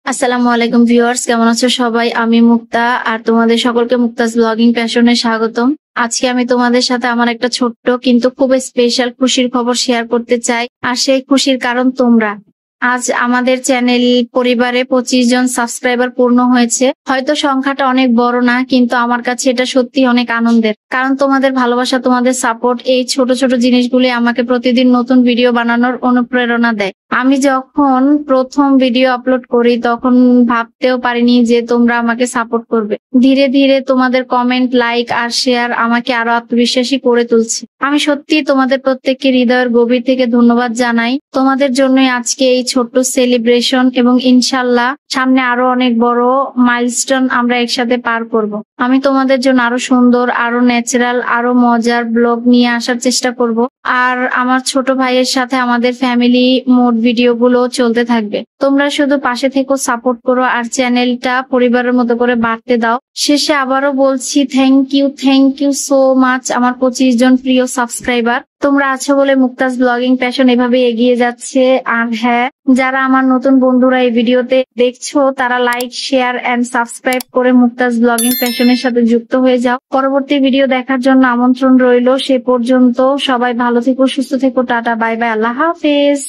আসসালামু আলাইকুম ভিউয়ার্স, কেমন আছো সবাই? আমি মুক্তা আর তোমাদের সকলকে মুক্তাস ব্লগিং প্যাশনে স্বাগতম। আজকে আমি তোমাদের সাথে আমার একটা ছোট্ট কিন্তু খুব স্পেশাল খুশির খবর শেয়ার করতে চাই। আর সেই খুশির কারণ তোমরা। আজ আমাদের চ্যানেল পরিবারে 25 জন সাবস্ক্রাইবার পূর্ণ হয়েছে। হয়তো সংখ্যাটা অনেক বড় না, কিন্তু আমার কাছে এটা সত্যি অনেক আনন্দের। কারণ তোমাদের ভালোবাসা, তোমাদের সাপোর্ট, এই ছোট ছোট জিনিসগুলি আমাকে প্রতিদিন নতুন ভিডিও বানানোর অনুপ্রেরণা দেয়। আমি যখন প্রথম ভিডিও আপলোড করি তখন ভাবতেও পারিনি যে তোমরা আমাকে সাপোর্ট করবে। ধীরে ধীরে তোমাদের কমেন্ট, লাইক আর শেয়ার আমাকে আরো আত্মবিশ্বাসী করে তুলছে। আমি সত্যি তোমাদের প্রত্যেককে হৃদয়ের গভীর থেকে ধন্যবাদ জানাই। তোমাদের জন্যই আজকে এই ছোট্ট সেলিব্রেশন, এবং ইনশাল্লাহ সামনে আরো অনেক বড় মাইলস্টোন আমরা একসাথে পার করব। আমি তোমাদের জন্য আরো সুন্দর, আরো ন্যাচারাল, আরো মজার ব্লগ নিয়ে আসার চেষ্টা করব। আর আমার ছোট ভাইয়ের সাথে আমাদের ফ্যামিলি মোড ভিডিও গুলো চলতে থাকবে। তোমরা শুধু পাশে থেকো, সাপোর্ট করো আর চ্যানেলটা পরিবারের মতো করে বাড়তে দাও। শেষে আবারও বলছি থ্যাংক ইউ সো মাচ আমার 25 জন প্রিয় সাবস্ক্রাইবার। তোমরা আছো বলে মুক্তাস ব্লগিং প্যাশন এভাবে এগিয়ে যাচ্ছে। আর হ্যাঁ, যারা আমার নতুন বন্ধুরা এই ভিডিওতে দেখছো, তারা লাইক, শেয়ার এন্ড সাবস্ক্রাইব করে মুক্তাস ব্লগিং প্যাশনের সাথে যুক্ত হয়ে যাও। পরবর্তী ভিডিও দেখার জন্য আমন্ত্রণ রইল। সে পর্যন্ত সবাই ভালো থেকো, সুস্থ থেকো। টাটা, বাই বাই, আল্লাহ হাফেজ।